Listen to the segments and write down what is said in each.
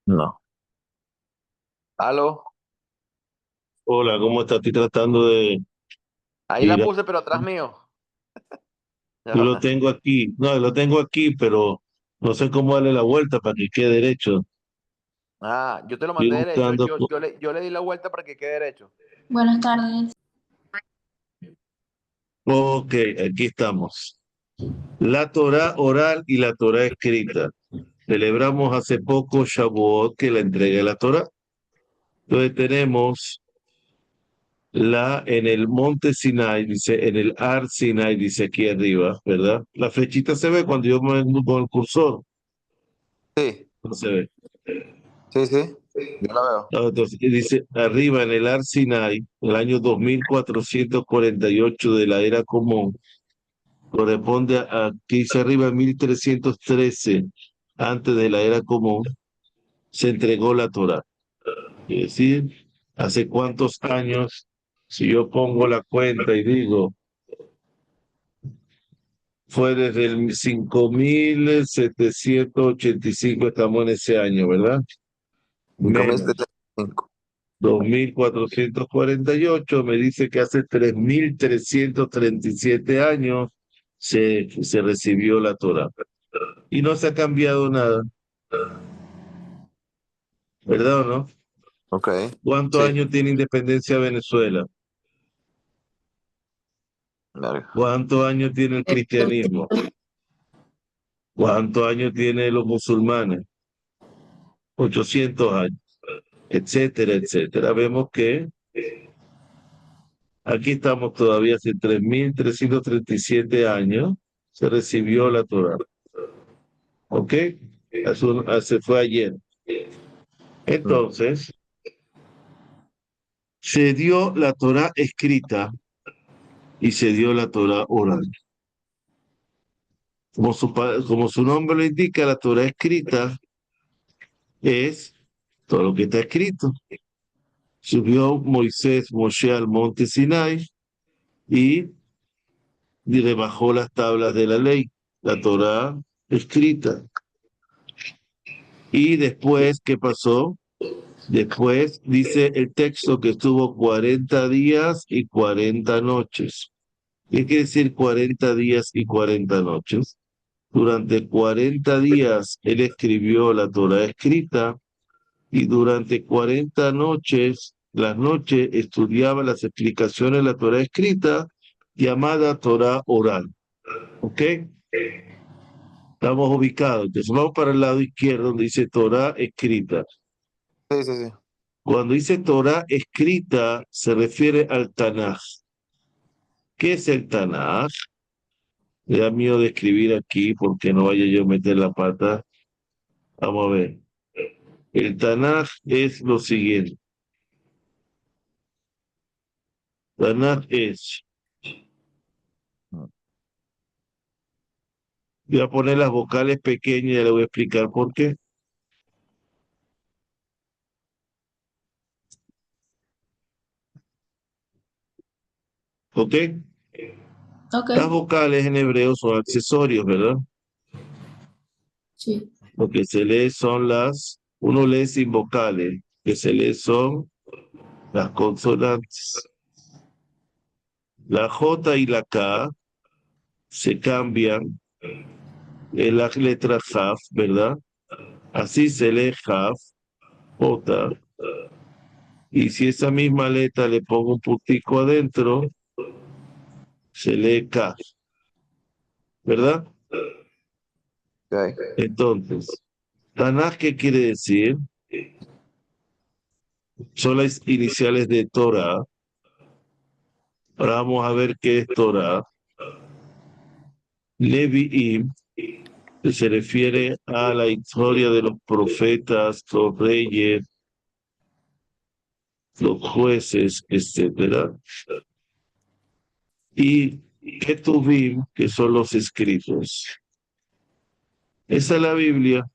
No. Aló. Hola, ¿cómo estás? Estoy tratando de Ahí la mirar. puse, pero atrás mío. Ya Yo lo va. tengo aquí. No, lo tengo aquí, pero no sé cómo darle la vuelta para que quede derecho. Ah, yo te lo Estoy mandé derecho. buscando. Yo le di la vuelta para que quede derecho. Buenas tardes. Ok, aquí estamos. La Torá oral y la Torá escrita. Celebramos hace poco Shavuot, que la entrega de la Torá. Entonces tenemos en el monte Sinai, dice, en el Ar Sinai, dice aquí arriba, ¿verdad? La flechita se ve cuando yo me muevo con el cursor. Sí, No se ve. sí, sí. Yo la veo. No, entonces, y dice, arriba en el Ar Sinai, el año 2448 de la era común, corresponde que dice arriba 1313 antes de la era común, se entregó la Torá. Es decir, ¿hace cuántos años? Si yo pongo la cuenta y digo, fue desde el 5785 estamos en ese año, ¿verdad? Cinco mil Menos. setecientos cinco. 2448 me dice que hace 3337 años se recibió la Torá. Y no se ha cambiado nada, ¿verdad o no? Ok. ¿Cuántos Sí. años tiene independencia Venezuela? Verga. ¿Cuántos años tiene el cristianismo? ¿Cuántos años tienen los musulmanes? 800 años, etcétera, etcétera. Vemos que aquí estamos todavía hace 3337 años, se recibió la Torá. ¿Ok? Se fue ayer. Mm. Entonces, se dio la Torá escrita y se dio la Torá oral. Como su nombre lo indica, la Torá escrita es todo lo que está escrito. Subió Moisés, Moshe al monte Sinai y le bajó las tablas de la ley, la Torá escrita. Y después, ¿qué pasó? Después dice el texto que estuvo 40 días y 40 noches. ¿Qué quiere decir 40 días y 40 noches? Durante 40 días él escribió la Torah escrita y durante 40 noches, las noches, estudiaba las explicaciones de la Torah escrita llamada Torah oral. ¿Ok? Estamos ubicados. Entonces vamos para el lado izquierdo donde dice Torah escrita. Sí, sí, sí. Cuando dice Torah escrita, se refiere al Tanaj. ¿Qué es el Tanaj? Me da miedo de escribir aquí porque no vaya yo a meter la pata. Vamos a ver. El Tanaj es lo siguiente. Tanaj es, Mm. voy a poner las vocales pequeñas y ya le voy a explicar por qué. ¿Ok? Ok, Las vocales en hebreo son accesorios, ¿verdad? sí. Lo que se lee son uno lee sin vocales, que se lee son las consonantes. La J y la K se cambian en la letra Jaf, ¿verdad? Así se lee Jaf, J, y si esa misma letra le pongo un puntico adentro, se lee K, ¿verdad? Ok. Entonces, Tanaj, ¿qué quiere decir? Son las iniciales de Torah. Ahora vamos a ver qué es Torah. Leviim, que se refiere a la historia de los profetas, los reyes, los jueces, etcétera. Y Ketuvim, que son los escritos. Esa es la Biblia.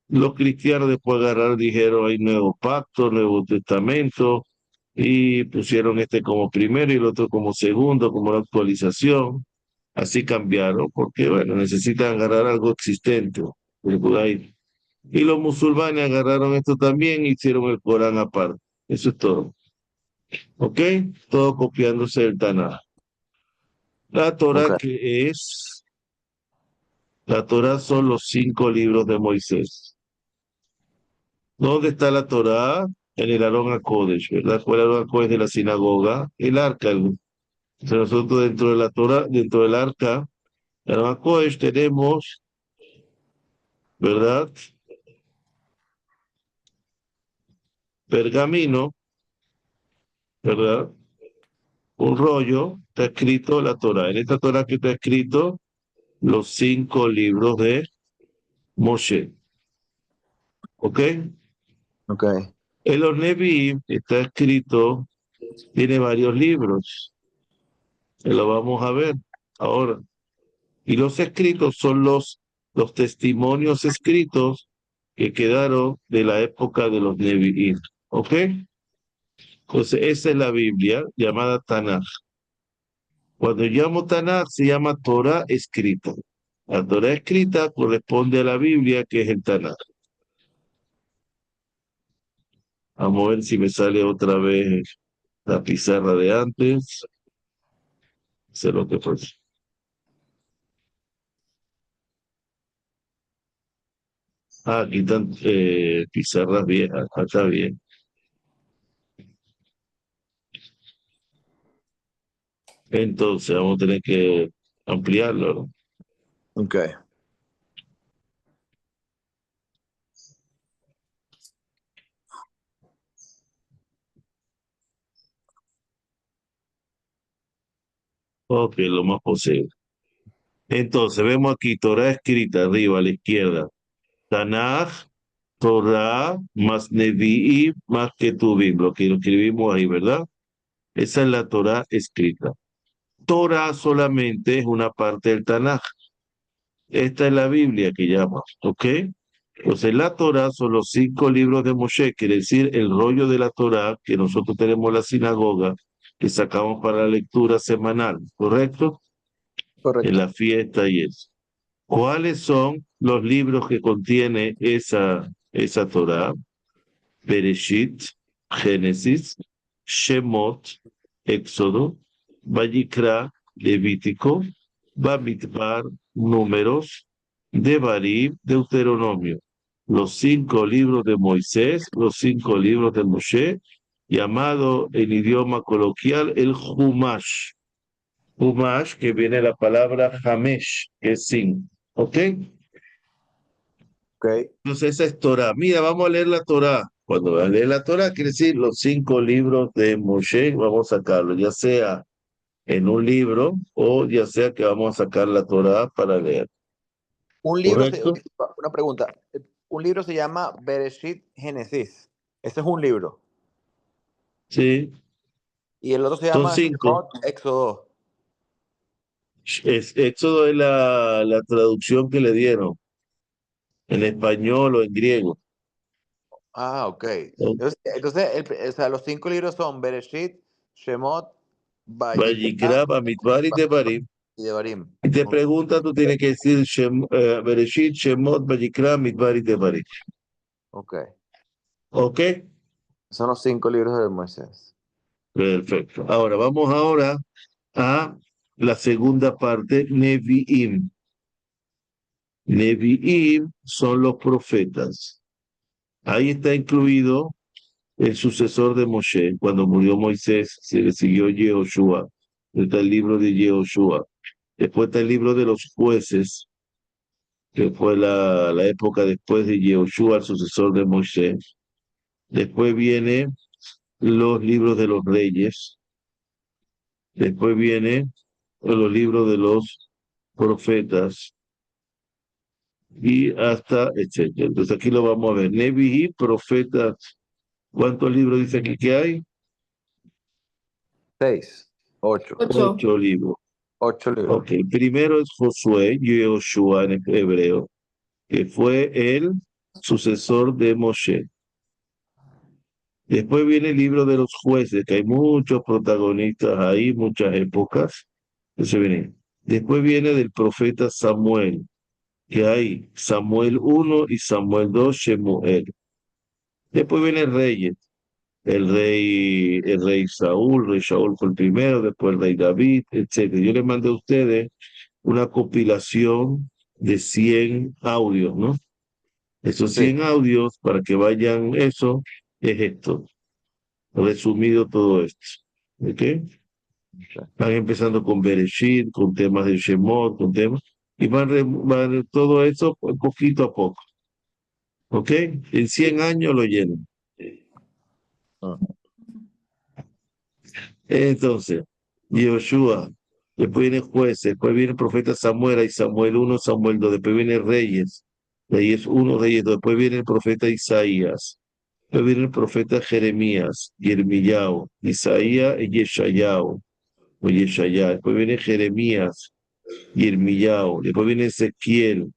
Los cristianos después agarraron, dijeron, hay nuevo pacto, nuevo testamento, y pusieron este como primero y el otro como segundo, como la actualización. Así cambiaron, porque, bueno, necesitan agarrar algo existente del judaísmo. Y los musulmanes agarraron esto también e hicieron el Corán aparte. Eso es todo. ¿Ok? Todo copiándose del Tanaj. La Torah, Ok. ¿qué es? La Torah son los 5 libros de Moisés. ¿Dónde está la Torah? En el Arón HaKodesh, ¿verdad? ¿Cuál Arón HaKodesh de la sinagoga? El arca. Entonces nosotros dentro de la Torah, dentro del arca, el Arón HaKodesh tenemos, ¿verdad? Pergamino, ¿verdad? Un rollo, está escrito la Torah. En esta Torah que está escrito los 5 libros de Moshe. ¿Ok? Ok. En los Nevi'im está escrito, tiene varios libros, que lo vamos a ver ahora. Y los escritos son los testimonios escritos que quedaron de la época de los Nevi'im. ¿Ok? Entonces, esa es la Biblia llamada Tanaj. Cuando llamo Tanaj, se llama Torah escrita. La Torah escrita corresponde a la Biblia, que es el Tanaj. Vamos a ver si me sale otra vez la pizarra de antes. Sé lo que fue. Ah, aquí están pizarras viejas. Ah, está bien. Entonces, vamos a tener que ampliarlo, ¿no? Ok. Ok, lo más posible. Entonces, vemos aquí Torah escrita arriba a la izquierda. Tanaj, Torah, más Nevi'im, más Ketuvim, lo que lo escribimos ahí, ¿verdad? Esa es la Torah escrita. Torah solamente es una parte del Tanaj. Esta es la Biblia que llama, ¿ok? Entonces, la Torah son los 5 libros de Moshe, quiere decir el rollo de la Torah que nosotros tenemos en la sinagoga, que sacamos para la lectura semanal, ¿correcto? En Correcto. la fiesta y eso. ¿Cuáles son los libros que contiene esa Torah? Bereshit, Génesis, Shemot, Éxodo, Vayikra, Levítico, Bamidbar, Números, Devarim, Deuteronomio. Los 5 libros de Moisés, los 5 libros de Moshe, llamado en idioma coloquial el Humash. Humash, que viene de la palabra Hamesh, que es 5. ¿Ok? Ok. Entonces esa es Torah. Mira, vamos a leer la Torah. Cuando vas a leer la Torah, quiere decir los 5 libros de Moshe, vamos a sacarlo, ya sea en un libro o ya sea que vamos a sacar la Torah para leer. Un libro, ¿Correcto? disculpa, una pregunta. Un libro se llama Bereshit Génesis. Ese es un libro. Sí, Y el otro se son llama 5. Shemot Éxodo. Éxodo es la traducción que le dieron en español o en griego. Ah, ok. ¿No? Entonces o sea, los 5 libros son Bereshit, Shemot, Vayikra Vayikra, Bamidbar y Devarim. y Devarim. Y te pregunta, tú tienes que decir Bereshit, Shemot, Vayikra, Midbar y Devarim. Ok. ¿Ok? Son los 5 libros de Moisés. Perfecto. Ahora a la segunda parte, Nevi'im. Nevi'im son los profetas. Ahí está incluido el sucesor de Moshe. Cuando murió Moisés, se le siguió Yehoshua. Está el libro de Yehoshua. Después está el libro de los jueces, que fue la época después de Yehoshua, el sucesor de Moisés. Después vienen los libros de los reyes. Después viene los libros de los profetas y hasta etcétera. Entonces aquí lo vamos a ver. Nevi y profetas. ¿Cuántos libros dice aquí que hay? 6, 8. 8. 8 libros. 8 libros. Ok, primero es Josué, Yehoshua en hebreo, que fue el sucesor de Moshe. Después viene el libro de los jueces, que hay muchos protagonistas ahí, muchas épocas. Entonces viene Después viene del profeta Samuel, que hay Samuel 1 y Samuel 2, Shemuel. Después viene reyes, el rey Saúl, rey Saúl fue el primero, después el rey David, etc. Yo les mandé a ustedes una compilación de 100 audios, ¿no? Esos 100 audios, para que vayan eso, es esto, resumido todo esto. ¿Ok? Van empezando con Bereshit, con temas de Shemot, con temas, y van todo eso poquito a poco. ¿Ok? En 100 años lo llenan. Entonces, Yoshua, después viene jueces, después viene el profeta Samuel, y Samuel 1, Samuel 2, después viene Reyes, Reyes 1, Reyes 2, después viene el profeta Isaías, después viene el profeta Jeremías, Yermillao, Isaías y Yeshayahu, o Yeshayá, después viene Jeremías, Yermillao, después viene Ezequiel,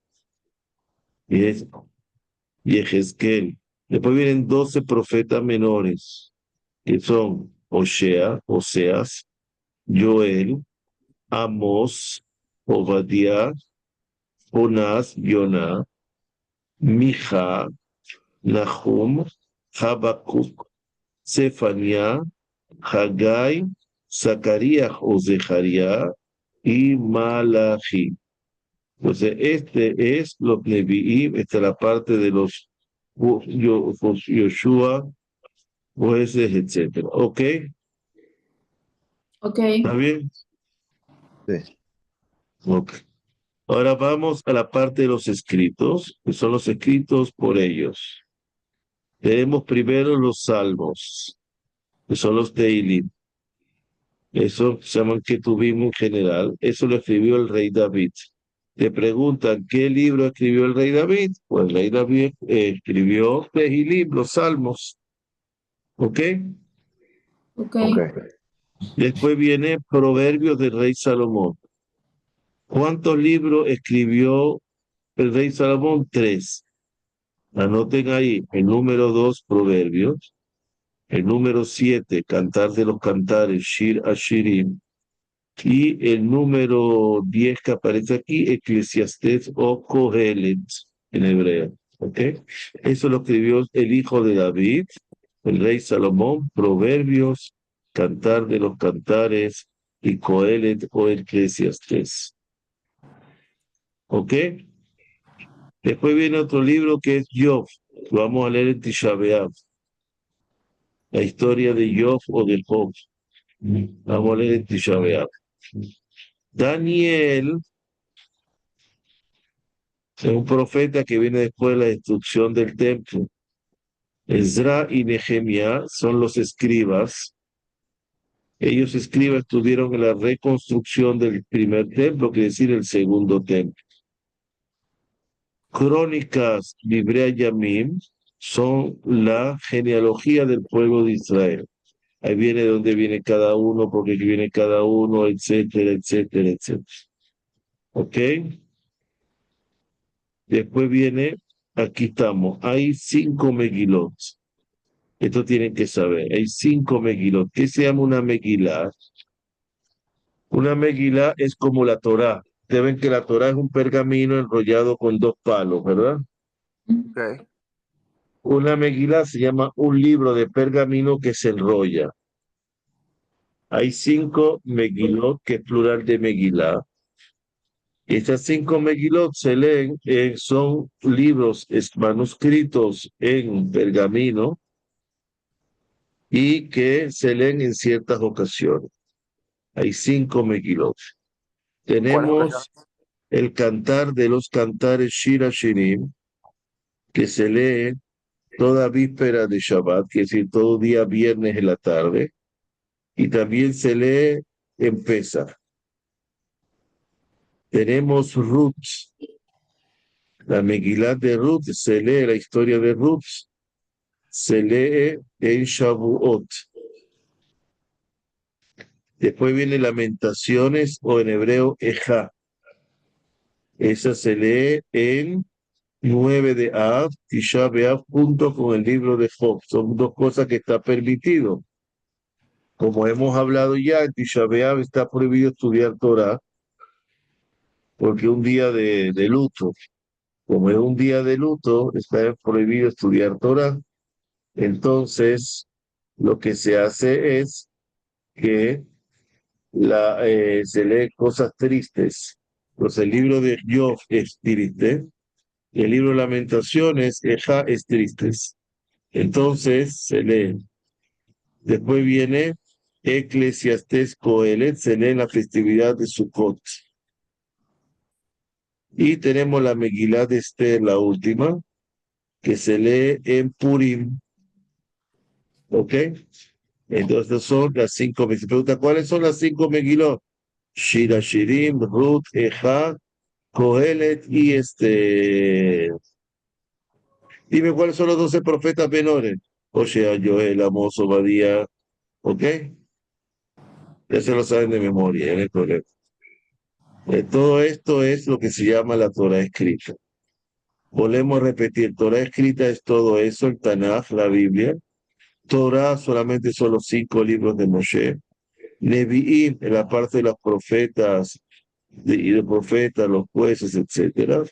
y Ezequiel, después vienen 12 profetas menores, que son Oseas, Joel, Amós, Obadiah, Jonás, Yonah, Mija, Nahum, Habacuc, Zefanía, Haggai, Zacarías o Zeharia y Malachi. Entonces, este es los Nevi'im, esta es la parte de los Yoshua, jueces, etc. ¿Ok? Ok. ¿Está bien? Sí. Ok. Ahora vamos a la parte de los escritos, que son los escritos por ellos. Tenemos primero los salmos, que son los Teilim. Eso se llaman Ketuvim en general. Eso lo escribió el rey David. Te preguntan, ¿qué libro escribió el rey David? Pues el rey David escribió Tehilim, los salmos. ¿Ok? Ok. Después viene Proverbios del rey Salomón. ¿Cuántos libros escribió el rey Salomón? 3. Anoten ahí, el número 2, Proverbios. El número 7, Cantar de los Cantares, Shir Ashirim. Y el número 10 que aparece aquí, Eclesiastés o Kohelet en hebreo. ¿Ok? Eso lo escribió el hijo de David, el rey Salomón, Proverbios, Cantar de los Cantares y Kohelet o Eclesiastés. ¿Ok? Después viene otro libro que es Job. Lo vamos a leer en Tisha B'Av. La historia de Job o de Job. Vamos a leer en Tisha B'Av. Daniel es un profeta que viene después de la destrucción del templo. Ezra y Nehemia son los escribas. Ellos escribas estuvieron en la reconstrucción del primer templo, quiere decir el segundo templo. Crónicas, Librea Yamim, son la genealogía del pueblo de Israel. Ahí viene de dónde viene cada uno, porque viene cada uno, etcétera, etcétera, etcétera. ¿Ok? Después viene, aquí estamos, hay 5 Megilot. Esto tienen que saber, hay 5 Megilot. ¿Qué se llama una Megilá? Una Megilá es como la Torá. Deben que la Torá es un pergamino enrollado con 2 palos, ¿verdad? Ok. Una Megilá se llama un libro de pergamino que se enrolla. Hay 5 Megilot, que es plural de Megilá. Estas 5 Megilot se leen, son libros manuscritos en pergamino y que se leen en ciertas ocasiones. Hay 5 Megilot. ¿Cuáles ocasiones? Tenemos el cantar de los cantares Shira Shirim, que se lee toda víspera de Shabbat, que es decir, todo día viernes en la tarde, y también se lee en Pesach. Tenemos Ruth, la Megilá de Ruth, se lee la historia de Ruth, se lee en Shavuot. Después viene Lamentaciones o en hebreo Ejá. Esa se lee en 9 de Av, Tisha B'Av, junto con el libro de Job. Son 2 cosas que está permitido. Como hemos hablado ya, en Tisha B'Av está prohibido estudiar Torah porque un día de luto, como es un día de luto, está prohibido estudiar Torah. Entonces, lo que se hace es que se lee cosas tristes. Pues el libro de Job es triste, y el libro de Lamentaciones, Eja, es tristes. Entonces se lee. Después viene Eclesiastés Coelet, se lee en la festividad de Sukkot. Y tenemos la Megilá de Esther, la última, que se lee en Purim. ¿Ok? Entonces son las 5. Me pregunta, ¿cuáles son las 5 Megilot? Shira Shirim, Ruth, Eja, Coelet y Dime cuáles son los 12 profetas menores. Osea, Joel, Amos, Obadía. ¿Ok? Ya se lo saben de memoria, no hay problema. Todo esto es lo que se llama la Torah escrita. Volvemos a repetir, Torah escrita es todo eso, el Tanaj, la Biblia. Torah solamente son los 5 libros de Moshe. Nevi'im, en la parte de los profetas, y de profetas, los jueces, etcétera.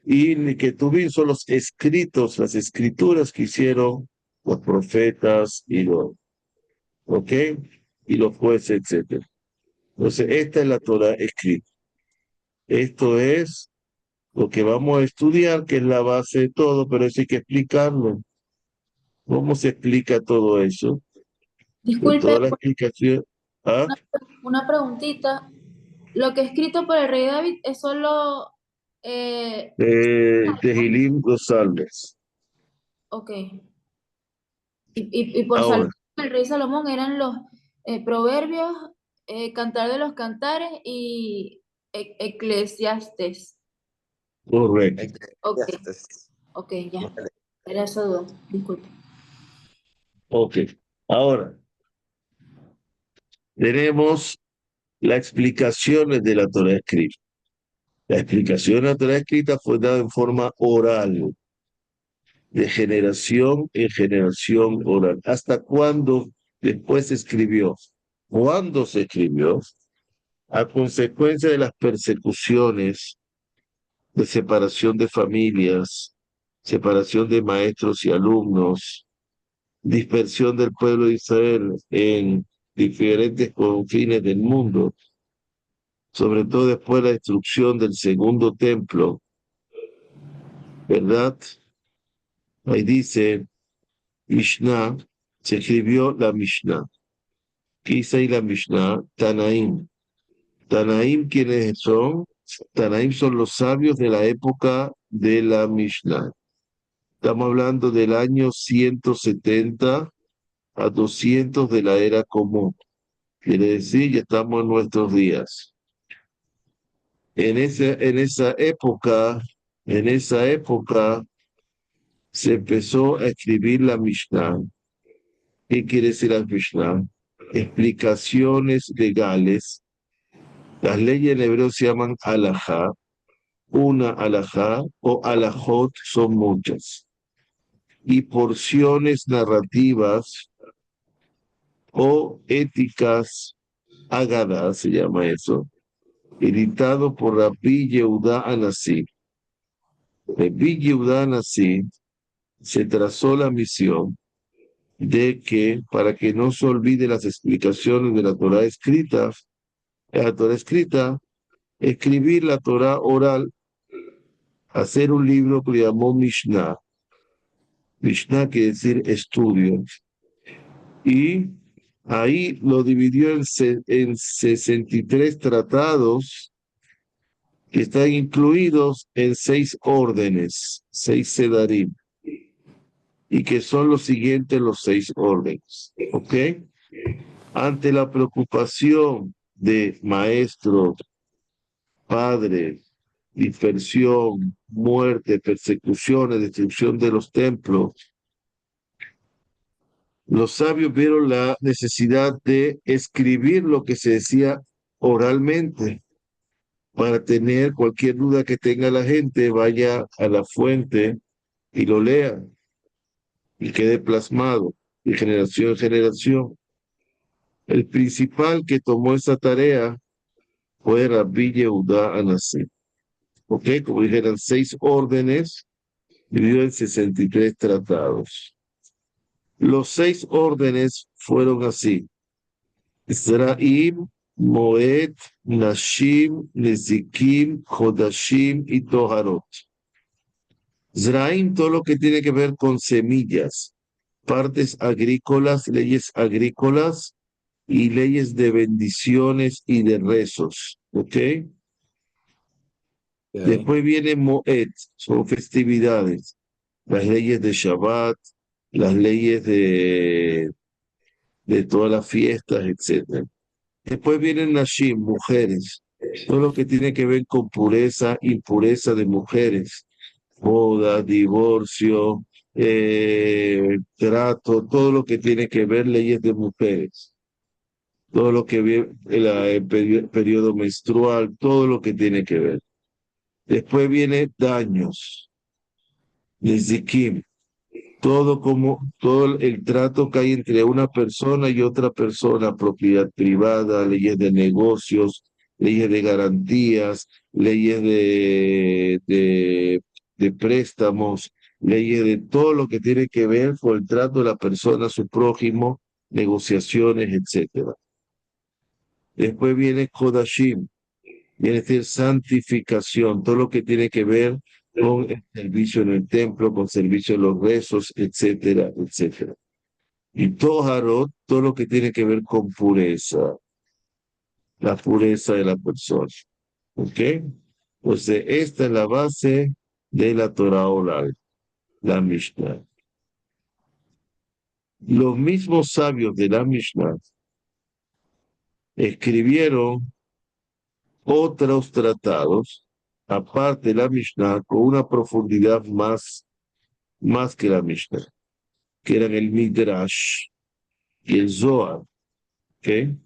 Y Ketuvim son los escritos, las escrituras que hicieron los profetas ¿ok? Y los jueces, etcétera. Entonces, esta es la Torah escrita. Esto es lo que vamos a estudiar, que es la base de todo, pero eso hay que explicarlo. ¿Cómo se explica todo eso? Pues Disculpe, toda la explicación. ¿Ah? una preguntita. Lo que es escrito por el rey David es solo, Tehilim, los salmos. ok. Y por Ahora, Salomón, el rey Salomón eran los proverbios, cantar de los cantares y eclesiastes. correcto. Ok, Eclesiastes. ok, ya. Vale. Era esa duda. Disculpe. Ok. Ahora, tenemos las explicaciones de la Torah escrita. La explicación de la Torah escrita fue dada en forma oral, de generación en generación oral. ¿Hasta cuándo después se escribió? ¿Cuándo se escribió? A consecuencia de las persecuciones, de separación de familias, separación de maestros y alumnos, dispersión del pueblo de Israel en diferentes confines del mundo, sobre todo después de la destrucción del segundo templo, ¿verdad? Ahí dice Mishnah, se escribió la Mishnah. ¿Qué dice ahí la Mishnah? Tanaim. Tanaim, ¿quiénes son? Tanaim son los sabios de la época de la Mishnah. Estamos hablando del año 170 a 200 de la era común. Quiere decir, ya estamos en nuestros días. En esa época se empezó a escribir la Mishnah. ¿Qué quiere decir la Mishnah? Explicaciones legales. Las leyes en hebreo se llaman alajá. Una alajá o alajot son muchas. Y porciones narrativas o éticas agadas, se llama eso, editado por Rabbi Yehuda Anasí. Rabbi Yehuda Anasí se trazó la misión de que, para que no se olvide las explicaciones de la Torah escrita, escribir la Torah oral, hacer un libro que llamó Mishnah. Mishnah quiere decir estudio. Y ahí lo dividió en 63 tratados que están incluidos en 6 órdenes, 6 sedarim, y que son los siguientes los 6 órdenes. ¿Ok? Ante la preocupación de maestros, padres, dispersión, muerte, persecuciones, destrucción de los templos, los sabios vieron la necesidad de escribir lo que se decía oralmente para tener cualquier duda que tenga la gente, vaya a la fuente y lo lea y quede plasmado de generación en generación. El principal que tomó esa tarea fue Rabbi Yehuda Anasí. ¿Ok? Como dije, eran 6 órdenes, dividido en 63 tratados. Los 6 órdenes fueron así: Zraim, Moed, Nashim, Nezikim, Chodashim y Toharot. Zraim, todo lo que tiene que ver con semillas, partes agrícolas, leyes agrícolas y leyes de bendiciones y de rezos. ¿Ok? Después viene Moed, son festividades, las leyes de Shabbat, las leyes de todas las fiestas, etc. Después vienen Nashim, mujeres, todo lo que tiene que ver con pureza, impureza de mujeres, boda, divorcio, trato, todo lo que tiene que ver leyes de mujeres, todo lo que ve el periodo menstrual, todo lo que tiene que ver. Después viene daños, Nezikim, todo el trato que hay entre una persona y otra persona, propiedad privada, leyes de negocios, leyes de garantías, leyes de préstamos, leyes de todo lo que tiene que ver con el trato de la persona a su prójimo, negociaciones, etcétera. Después viene Kodashim, viene a decir santificación, todo lo que tiene que ver con el servicio en el templo, con servicio en los rezos, etcétera, etcétera. Y Toharot, todo lo que tiene que ver con pureza, la pureza de la persona. ¿Ok? Pues esta es la base de la Torah oral, la Mishnah. Los mismos sabios de la Mishnah escribieron otros tratados, aparte de la Mishnah, con una profundidad más que la Mishnah, que eran el Midrash y el Zohar. ¿Okay?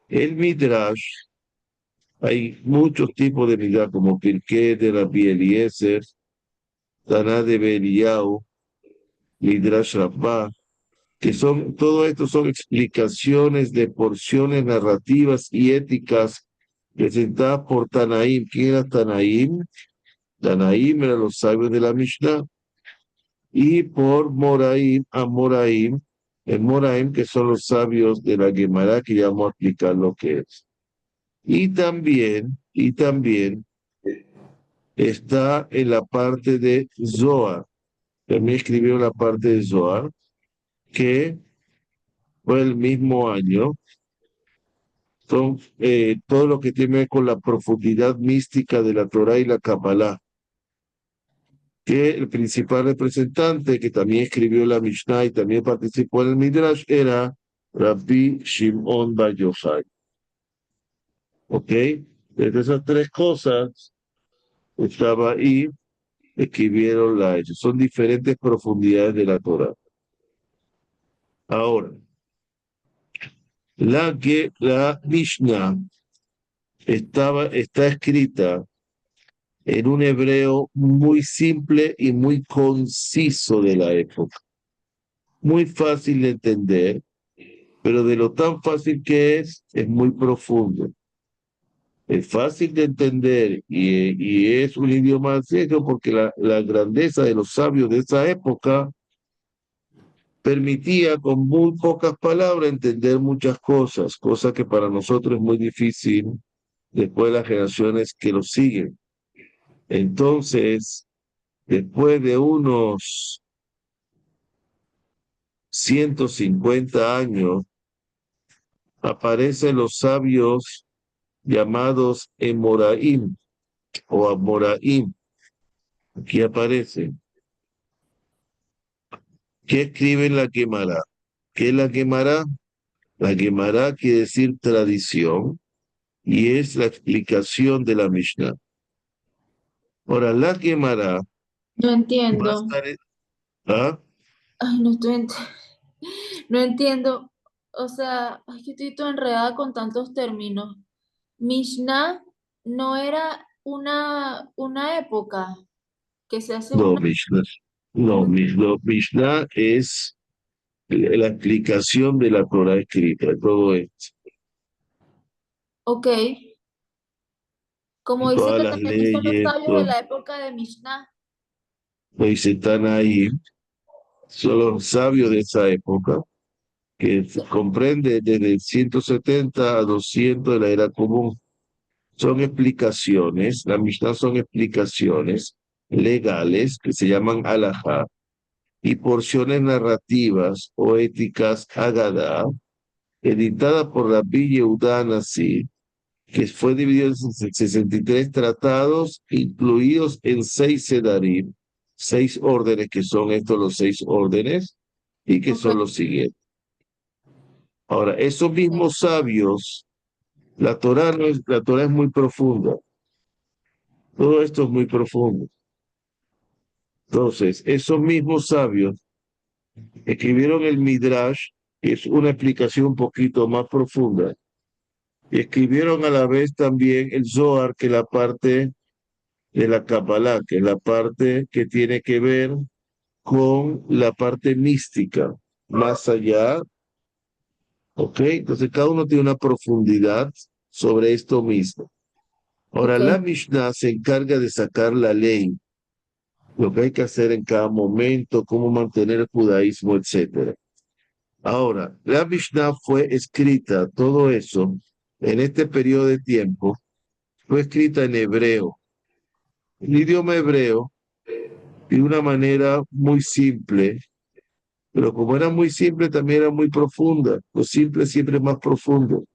El Midrash, hay muchos tipos de Midrash, como Pirkei de Rabbi Eliezer, Taná de Beliau, Midrash Rabbah, que todo esto son explicaciones de porciones narrativas y éticas presentadas por Tanaim. ¿Quién era Tanaim? Tanaim eran los sabios de la Mishnah. Y por Moraim, a Moraim, el Moraim, que son los sabios de la Gemara, que ya vamos a explicar lo que es. Y también está en la parte de Zohar. También escribió la parte de Zohar, que fue el mismo año. Son todo lo que tiene que ver con la profundidad mística de la Torah y la Kabbalah, que el principal representante, que también escribió la Mishnah y también participó en el Midrash, era Rabbi Shimon Bar Yochai. ¿Ok? Desde esas 3 cosas estaba ahí, escribieron la ellos. Son diferentes profundidades de la Torah. Ahora, la Mishnah está escrita en un hebreo muy simple y muy conciso de la época. Muy fácil de entender, pero de lo tan fácil que es muy profundo. Es fácil de entender y es un idioma serio porque la grandeza de los sabios de esa época permitía con muy pocas palabras entender muchas cosas, cosa que para nosotros es muy difícil después de las generaciones que lo siguen. Entonces, después de unos 150 años, aparecen los sabios llamados Emoraim o Amoraim. Aquí aparecen. ¿Qué escribe la Gemara? ¿Qué es la Gemara? La Gemara quiere decir tradición y es la explicación de la Mishnah. Ahora, la Gemara No va a entiendo. estar... ¿Ah? Ay, no entiendo. O sea, ay, que estoy toda enredada con tantos términos. Mishnah no era una época que se hace No, una. Mishnah. No, Mishnah es la explicación de la Torah escrita, todo esto. Ok, Como y dice todas que las también son los leyes, sabios de la época de Mishnah. pues están ahí, son los sabios de esa época, que comprende desde 170 a 200 de la era común. Son explicaciones, la Mishnah son explicaciones legales que se llaman halajá y porciones narrativas o éticas Agadá, editada por Rabbi Yehuda Hanassi, que fue dividido en 63 tratados, incluidos en 6 sedarim, 6 órdenes, que son estos los 6 órdenes, y que Ok, son los siguientes. Ahora, esos mismos sabios, la Torah es muy profunda, todo esto es muy profundo. Entonces, esos mismos sabios escribieron el Midrash, que es una explicación un poquito más profunda, y escribieron a la vez también el Zohar, que es la parte de la Kabbalah, que es la parte que tiene que ver con la parte mística, más allá, ¿ok? Entonces cada uno tiene una profundidad sobre esto mismo. Ahora, ok, la Mishnah se encarga de sacar la ley, lo que hay que hacer en cada momento, cómo mantener el judaísmo, etcétera. Ahora, la Mishnah fue escrita, todo eso, en este periodo de tiempo, fue escrita en hebreo. El idioma hebreo, de una manera muy simple, pero como era muy simple, también era muy profunda. Lo simple siempre es más profundo.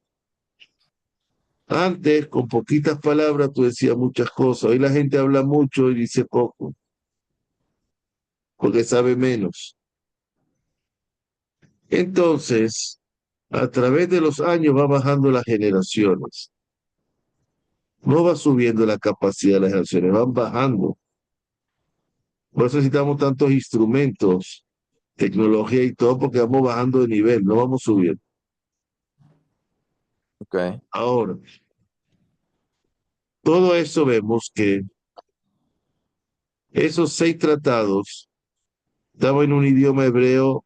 Antes, con poquitas palabras, tú decías muchas cosas. Hoy la gente habla mucho y dice poco, porque sabe menos. Entonces, a través de los años va bajando las generaciones. No va subiendo la capacidad de las generaciones, van bajando. Por eso necesitamos tantos instrumentos, tecnología y todo, porque vamos bajando de nivel, no vamos subiendo. ok. Ahora, todo eso vemos que esos 6 tratados estaban en un idioma hebreo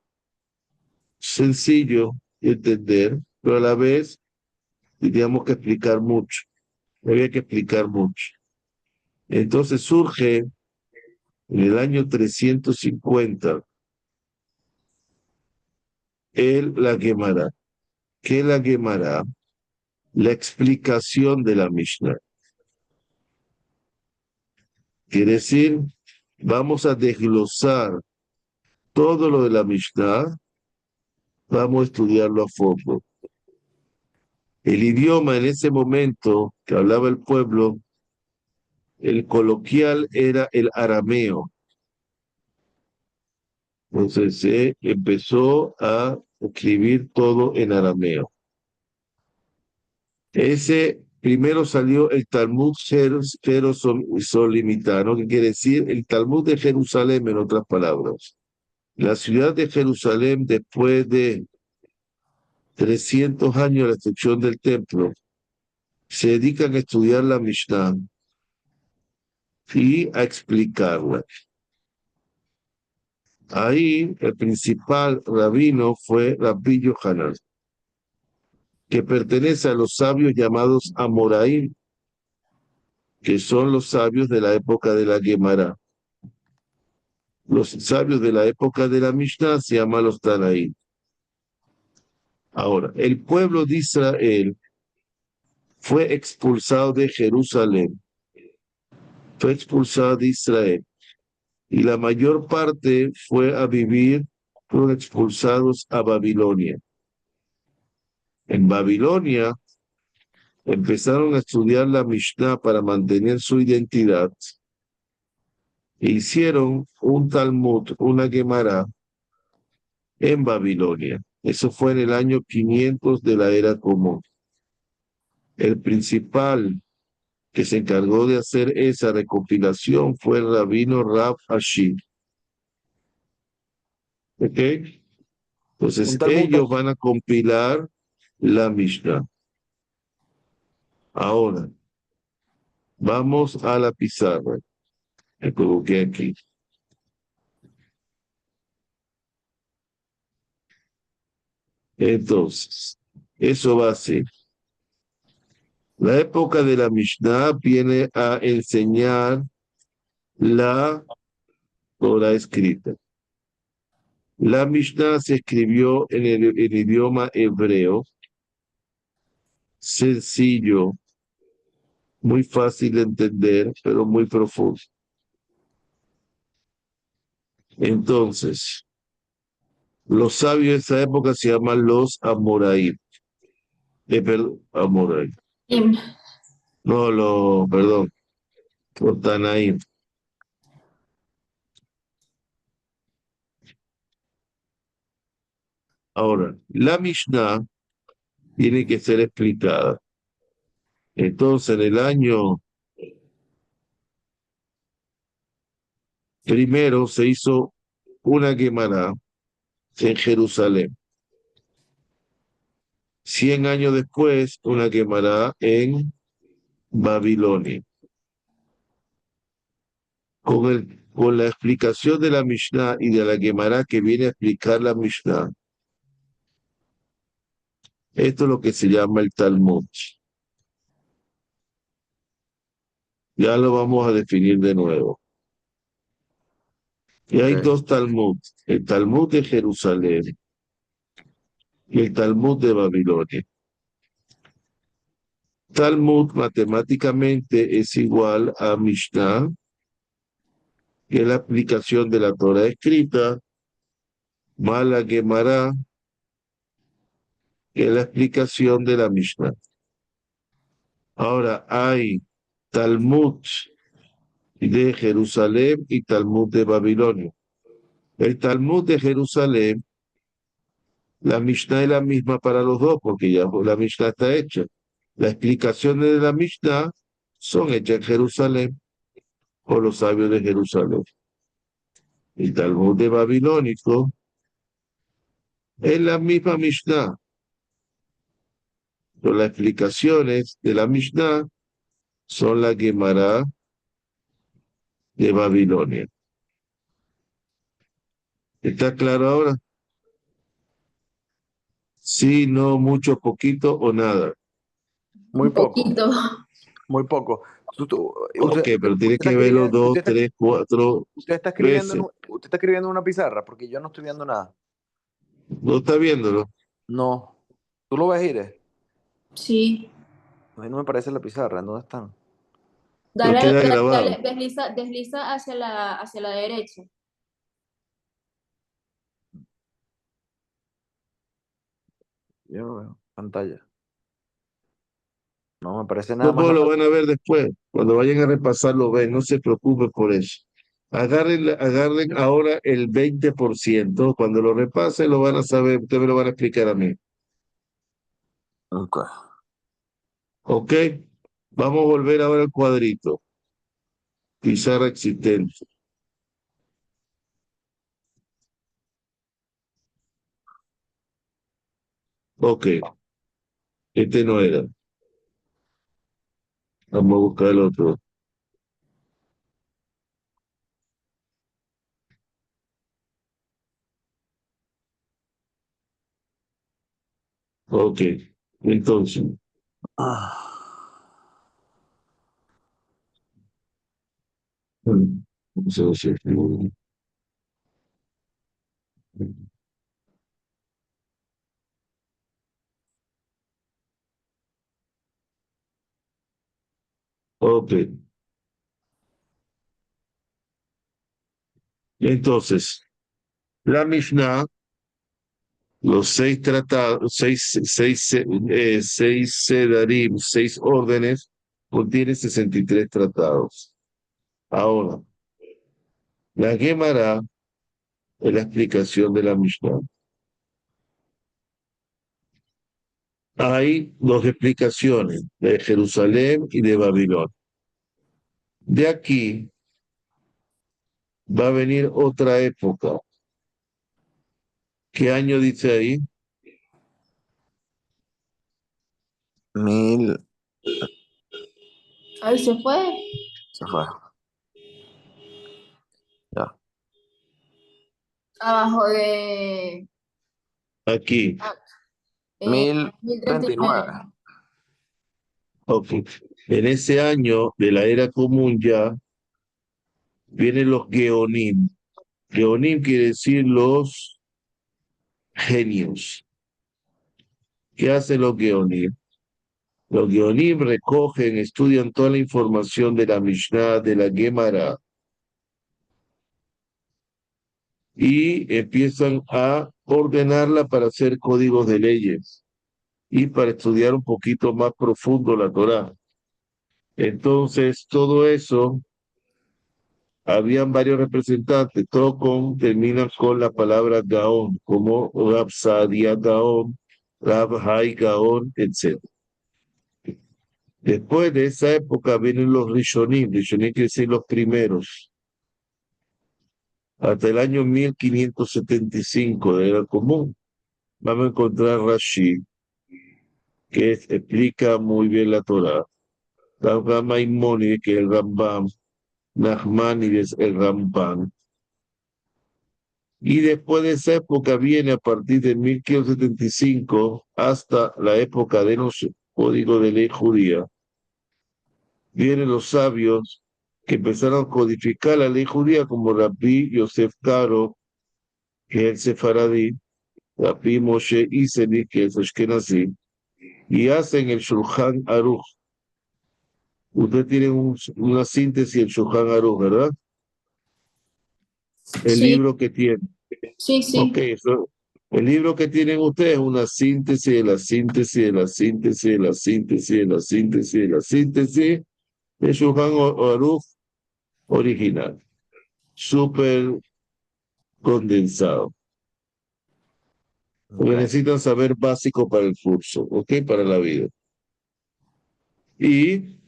sencillo de entender, pero a la vez teníamos que explicar mucho, había que explicar mucho. Entonces surge en el año 350 la Gemara. ¿Qué es la Gemara? La explicación de la Mishnah. Quiere decir, vamos a desglosar todo lo de la Mishnah, vamos a estudiarlo a fondo. El idioma en ese momento que hablaba el pueblo, el coloquial era el arameo. Entonces se empezó a escribir todo en arameo. Ese primero salió el Talmud Jerosolimitano, que quiere decir el Talmud de Jerusalén, en otras palabras. La ciudad de Jerusalén, después de 300 años de la destrucción del templo, se dedican a estudiar la Mishnah y a explicarla. Ahí el principal rabino fue Rabbi Yohanan, que pertenece a los sabios llamados Amoraim, que son los sabios de la época de la Gemara. Los sabios de la época de la Mishnah se llaman los Tanaín. Ahora, el pueblo de Israel fue expulsado de Jerusalén, fue expulsado de Israel, y la mayor parte fue a vivir, fueron expulsados a Babilonia. En Babilonia empezaron a estudiar la Mishnah para mantener su identidad e hicieron un Talmud, una Gemara en Babilonia. Eso fue en el año 500 de la era común. El principal que se encargó de hacer esa recopilación fue el rabino Rab Ashi. ¿Ok? Un Entonces Talmud, ellos van a compilar la Mishnah. Ahora, vamos a la pizarra. Me coloqué aquí. Entonces, eso va así. La época de la Mishnah viene a enseñar la Torah escrita. La Mishnah se escribió en el idioma hebreo, sencillo, muy fácil de entender, pero muy profundo. Entonces, los sabios de esa época se llaman los Amoraim. Perdón, Amoraim. Im. No, perdón, los Tanaim. Ahora, la Mishnah tiene que ser explicada. Entonces, en el año primero se hizo una Gemara en Jerusalén. 100 años después, una Gemara en Babilonia. Con la explicación de la Mishnah y de la Gemara que viene a explicar la Mishnah. Esto es lo que se llama el Talmud. Ya lo vamos a definir de nuevo. Y hay Ok. dos Talmud, el Talmud de Jerusalén y el Talmud de Babilonia. Talmud matemáticamente es igual a Mishnah, que es la aplicación de la Torah escrita, más la Gemara, que es la explicación de la Mishnah. Ahora hay Talmud de Jerusalén y Talmud de Babilonia. El Talmud de Jerusalén, la Mishnah es la misma para los dos, porque ya la Mishnah está hecha. Las explicaciones de la Mishnah son hechas en Jerusalén por los sabios de Jerusalén. El Talmud de Babilónico es la misma Mishnah, pero las explicaciones de la Mishnah son la Gemara de Babilonia. ¿Está claro ahora? Sí, no, mucho, poquito o nada. Muy Un poco, poquito. muy poco. Ok, pero tienes Está que verlo escribiendo, 2, 3, 4 veces. usted está escribiendo en una pizarra porque yo no estoy viendo nada. ¿No está viéndolo? No. ¿Tú lo ves, Ire? Sí. A mí no me parece la pizarra. ¿En dónde están? Pero Dale, queda grabado. desliza hacia la derecha. Yo no veo pantalla. No me parece nada No, más pues lo nada. van a ver después. Cuando vayan a repasar lo ven, no se preocupen por eso. Agarren ahora el 20%. Cuando lo repasen lo van a saber, ustedes me lo van a explicar a mí. Ok. ¿Ok? Vamos a volver ahora al cuadrito. Pizarra existente. Ok, este no era. Vamos a buscar el otro. Ok, entonces, Ah. vamos a ver si escribo. Ok, entonces, la Mishnah, los 6 tratados, seis sedarim, 6 órdenes, contiene 63 tratados. Ahora, la Gemara es la explicación de la Mishnah. Hay dos explicaciones, de Jerusalén y de Babilonia. De aquí va a venir otra época. ¿Qué año dice ahí? Mil. Ahí se fue. Se fue. Ya. Abajo de Aquí. ah, Mil treinta y 1039. nueve. Ok. En ese año de la era común ya vienen los Geonim. Geonim quiere decir los genios. ¿Qué hacen los Geonim? Los Geonim recogen, estudian toda la información de la Mishnah, de la Gemara, y empiezan a ordenarla para hacer códigos de leyes y para estudiar un poquito más profundo la Torá. Entonces, todo eso, habían varios representantes, terminan con la palabra Gaón, como Rab Saadia Gaón, Rab Hai Gaón, etc. Después de esa época vienen los Rishonim. Rishonim quiere decir los primeros. Hasta el año 1575 de la era común, vamos a encontrar Rashi, que explica muy bien la Torá. Rab Maimónides, que es el Rambam. Nachmanides, el Ramban. Y después de esa época viene a partir de 1575 hasta la época de los códigos de ley judía. Vienen los sabios que empezaron a codificar la ley judía como Rabbi Yosef Karo, que es el sefaradí, Rabbi Moshe Iseni, que es ashkenazí, y hacen el Shulchan Aruch. Usted tiene una síntesis del Shulchan Aruch, ¿verdad? El Sí, libro que tiene. sí, Ok, sí. el libro que tienen ustedes es una síntesis de la síntesis de la síntesis de la síntesis de la síntesis de la síntesis de Shulchan Aruch original, súper condensado. Porque Okay. necesitan saber básico para el curso, ¿ok? Para la vida. Y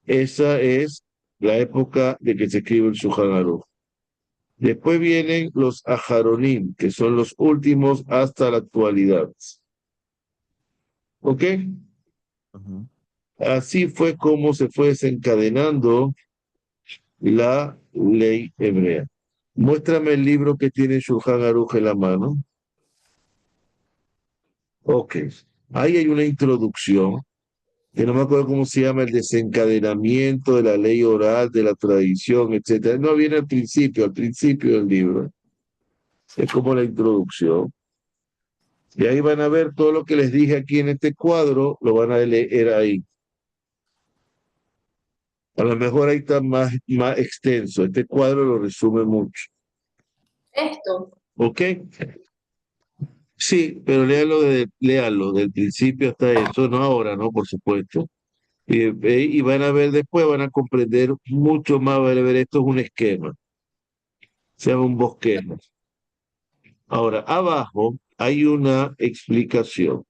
esa es la época de que se escribe el Shulchan Aruch. Después vienen los Ajaronim, que son los últimos hasta la actualidad. ¿Ok? Ujú. Así fue como se fue desencadenando la ley hebrea. Muéstrame el libro que tiene Shulchan Aruch en la mano. Ok. Ahí hay una introducción, que no me acuerdo cómo se llama, el desencadenamiento de la ley oral, de la tradición, etcétera. No viene al principio del libro. Es como la introducción. Y ahí van a ver todo lo que les dije aquí en este cuadro, lo van a leer ahí. A lo mejor ahí está más extenso. Este cuadro lo resume mucho. Esto. ¿Ok? Sí, pero léalo del principio hasta eso, no ahora, ¿no? Por supuesto. Y van a ver después, van a comprender mucho más, van a ver, esto es un esquema, se llama un bosquema. Ahora, abajo hay una explicación.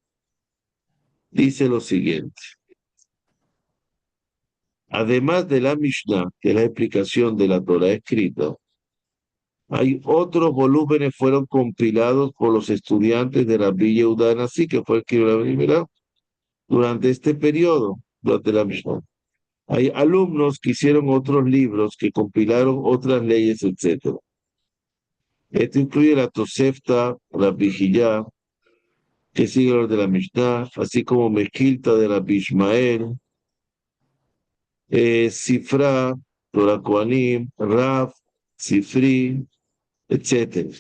Dice lo siguiente. Además de la Mishnah, que es la explicación de la Torah escrita, hay otros volúmenes fueron compilados por los estudiantes de Rabbi Yehuda Anasí, que fue el que lo primera durante este periodo, durante la Mishnah. Hay alumnos que hicieron otros libros, que compilaron otras leyes, etc. Esto incluye la Tosefta, la Vijillá, que sigue los de la Mishnah, así como Mezquilta de la Bishmael, Sifra, Torah Kohanim, Raf, Sifri, etc.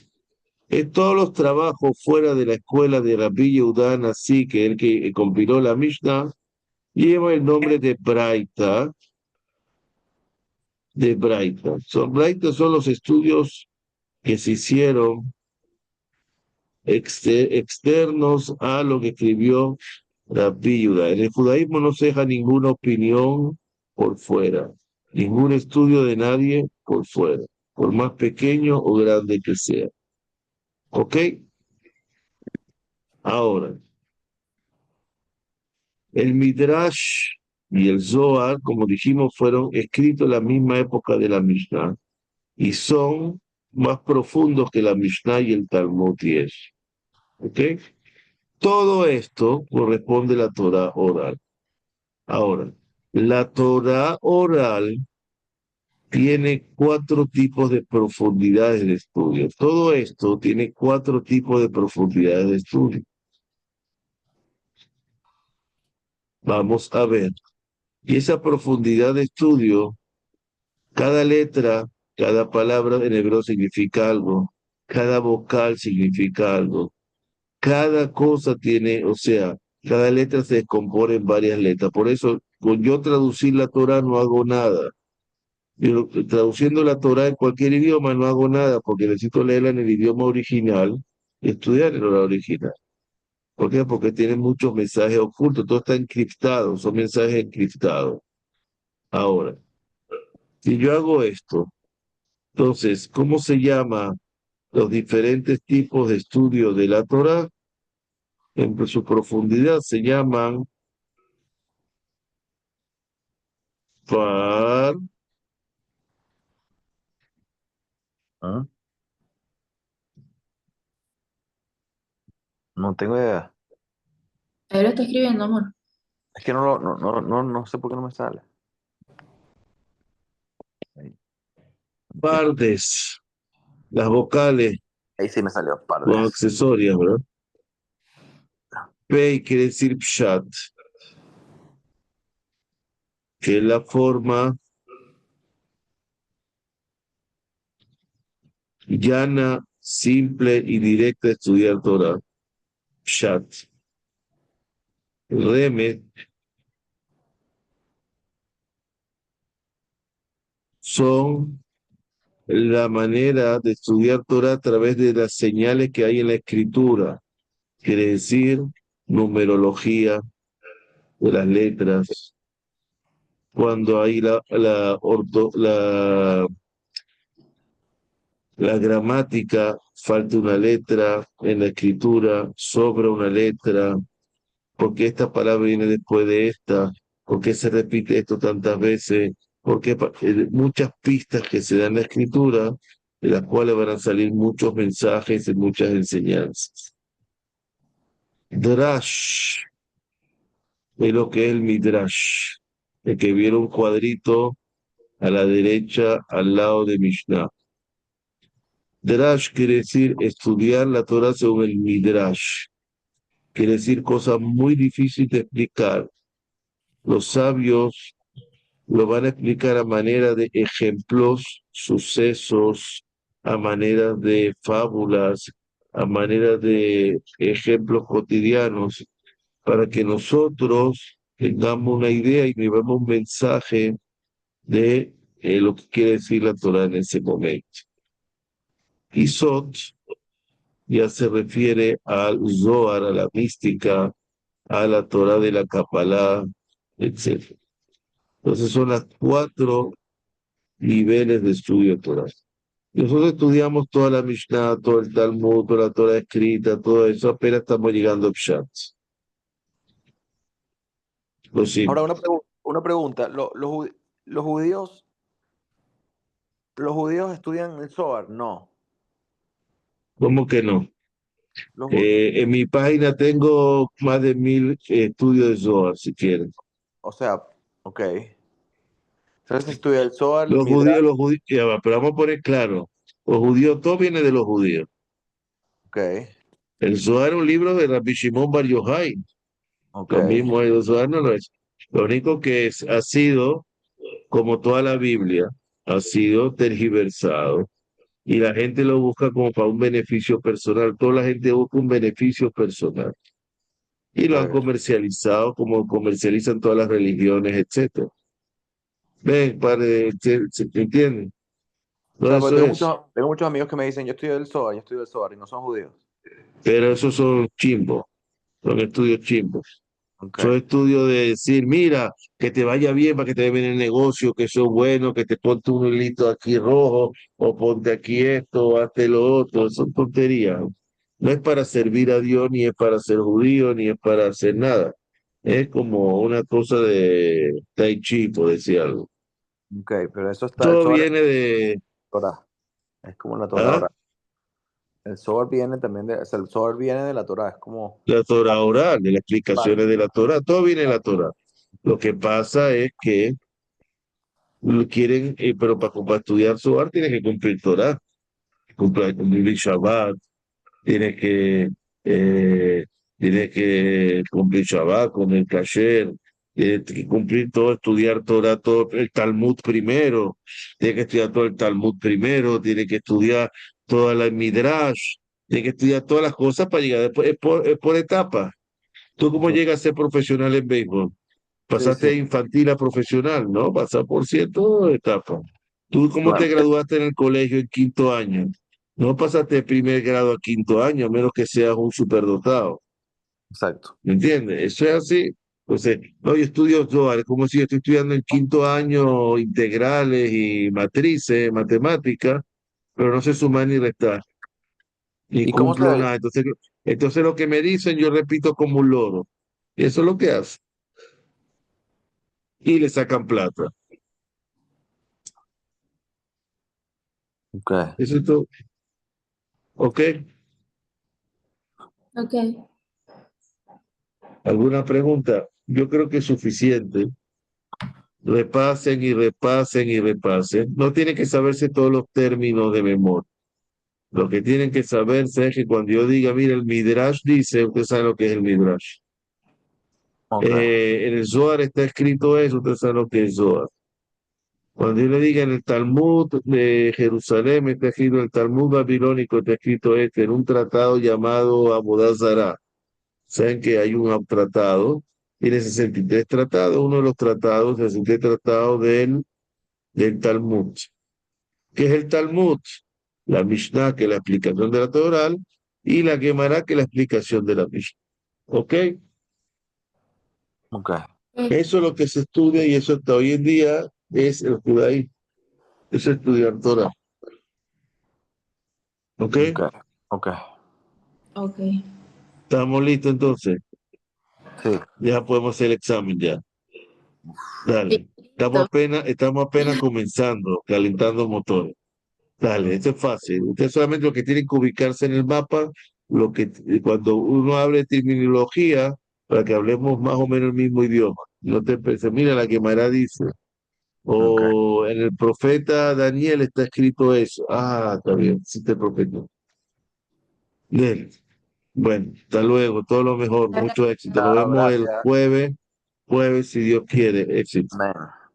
Todos los trabajos fuera de la escuela de Rabbi Yehuda Nasi, que es el que compiló la Mishnah, lleva el nombre de Braita, Braita son los estudios que se hicieron externos a lo que escribió Rabbi Yehuda. En el judaísmo no se deja ninguna opinión por fuera, ningún estudio de nadie por fuera, por más pequeño o grande que sea. ¿Ok? Ahora, el Midrash y el Zohar, como dijimos, fueron escritos en la misma época de la Mishnah y son más profundos que la Mishnah y el Talmud y eso. ¿Ok? Todo esto corresponde a la Torah oral. Ahora, la Torah oral tiene 4 tipos de profundidades de estudio. Todo esto tiene 4 tipos de profundidades de estudio. Vamos a ver. Y esa profundidad de estudio, cada letra, cada palabra en hebreo significa algo, cada vocal significa algo, cada cosa tiene, o sea, cada letra se descompone en varias letras. Por eso, con yo traducir la Torah no hago nada. Yo, traduciendo la Torah en cualquier idioma no hago nada porque necesito leerla en el idioma original y estudiar en la original. ¿Por qué? Porque tiene muchos mensajes ocultos, todo está encriptado, son mensajes encriptados. Ahora, si yo hago esto, entonces, ¿cómo se llama los diferentes tipos de estudio de la Torah? En su profundidad se llaman par, ¿Ah? No tengo idea. Ahí lo está escribiendo, amor. Es que no sé por qué no me sale. Ahí, ok. pardes, las vocales Ahí sí me salió con pardes. accesorias, ¿verdad? Pei quiere decir pshat, que es la forma llana, simple y directa de estudiar Torah. Pshat. Remes son la manera de estudiar Torah a través de las señales que hay en la escritura, quiere decir numerología de las letras, cuando hay la gramática, falta una letra en la escritura, sobra una letra, porque esta palabra viene después de esta, por qué se repite esto tantas veces, porque muchas pistas que se dan en la escritura, de las cuales van a salir muchos mensajes y muchas enseñanzas. Drash es lo que es el Midrash, el que viene un cuadrito a la derecha al lado de Mishnah. Drash quiere decir estudiar la Torah según el Midrash, quiere decir cosas muy difíciles de explicar. Los sabios lo van a explicar a manera de ejemplos, sucesos, a manera de fábulas, a manera de ejemplos cotidianos, para que nosotros tengamos una idea y vivamos un mensaje de lo que quiere decir la Torah en ese momento. Y Sot ya se refiere al Zohar, a la mística, a la Torah de la Kabbalah, etc. Entonces son las 4 niveles de estudio de Torah. Nosotros estudiamos toda la Mishnah, todo el Talmud, toda la Torah escrita, todo eso, apenas estamos llegando a Pshat. Lo Ahora simple. una pregunta. Los judíos, ¿los judíos estudian el Zohar? No. ¿Cómo que no? Los ju- En mi página tengo más de 1000 estudios de Zohar, si quieren. o sea, ok. Entonces estudia el Zohar, el Los Midrash. judíos, ya va, pero vamos a poner claro, los judíos, todo viene de los judíos. Ok, El Zohar es un libro de Rabbi Shimon Bar Yochai, ok. lo mismo el Zohar no lo es. Lo único que ha sido, como toda la Biblia, ha sido tergiversado y la gente lo busca como para un beneficio personal. Toda la gente busca un beneficio personal y lo han Ok. comercializado como comercializan todas las religiones, etcétera. Ven, padre, ¿se entienden? O Todo sea, porque eso es. tengo muchos amigos que me dicen, yo estudio el Zohar y no son judíos. Pero esos son chimbos, son estudios chimbos. Ok, Son estudios de decir, mira, que te vaya bien para que te vaya bien el negocio, que eso es bueno, que te ponte un hilito aquí rojo, o ponte aquí esto, o hazte lo otro, son tonterías. No es para servir a Dios, ni es para ser judío, ni es para hacer nada. Es como una cosa de tai chi, por decir algo. ok, pero eso está, el Todo Zohar es viene de, Torah. Es como la Torah ¿ah? oral. El Zohar viene también o sea, el Zohar viene de la Torah, es como, La Torah oral, de las explicaciones parte. de la Torah, todo viene de la Torah. Lo que pasa es que lo quieren, pero para estudiar Zohar tienes que cumplir Torah, cumplir Shabbat, tienes que, eh, tienes que cumplir Shabbat con el kasher, Tiene que cumplir todo, estudiar todo el Talmud primero, tiene que estudiar todo el Talmud primero, tiene que estudiar toda la Midrash, tiene que estudiar todas las cosas para llegar después, es por etapas. ¿Tú cómo Sí, llegas a ser profesional en béisbol? sí, Pasaste sí, de infantil a profesional, ¿no? Pasar por ciertas etapas. ¿Tú cómo te claro, graduaste en el colegio en quinto año? No pasaste de primer grado a quinto año, a menos que seas un superdotado. exacto. ¿Me entiendes? Eso es así. Entonces, no, yo estudio Zohar, es como si yo estoy estudiando en quinto año integrales y matrices, matemáticas, pero no sé sumar ni restar, ni ¿Y cómo cumplo se, nada. Entonces lo que me dicen yo repito como un loro. Y eso es lo que hace. Y le sacan plata. ok. Eso es todo. ¿Ok? Ok, ¿Alguna pregunta? Yo creo que es suficiente. Repasen y repasen y repasen. No tienen que saberse todos los términos de memoria. Lo que tienen que saberse es que cuando yo diga, mira, el Midrash dice, usted sabe lo que es el Midrash. Ok, En el Zohar está escrito eso, usted sabe lo que es Zohar. Cuando yo le diga en el Talmud de Jerusalén, está escrito en el Talmud babilónico, está escrito en un tratado llamado Avodah Zará. Saben que hay un tratado, tiene 63 tratados, uno de los tratados, 63 tratados del Talmud. ¿Qué es el Talmud? La Mishnah, que es la explicación de la Torah oral, y la Gemara, que es la explicación de la Mishnah. ¿Ok? ok, ok, Eso es lo que se estudia y eso hasta hoy en día es el judaísmo, es estudiar Torah. ¿Ok? ok, ok. ok. ¿Estamos listos entonces? Sí, Ya podemos hacer el examen ya. Dale. Listo. Estamos apenas comenzando, calentando motores. Dale, esto es fácil. Usted solamente lo que tiene que ubicarse en el mapa, lo que cuando uno hable de terminología, para que hablemos más o menos el mismo idioma. No te penses, mira la que Mara dice. ok. O en el profeta Daniel está escrito eso. Ah, está bien, sí te profeta. Bien. Bueno, hasta luego, todo lo mejor, mucho éxito. Nos Chao, vemos el gracias. jueves, si Dios quiere, éxito. Amén.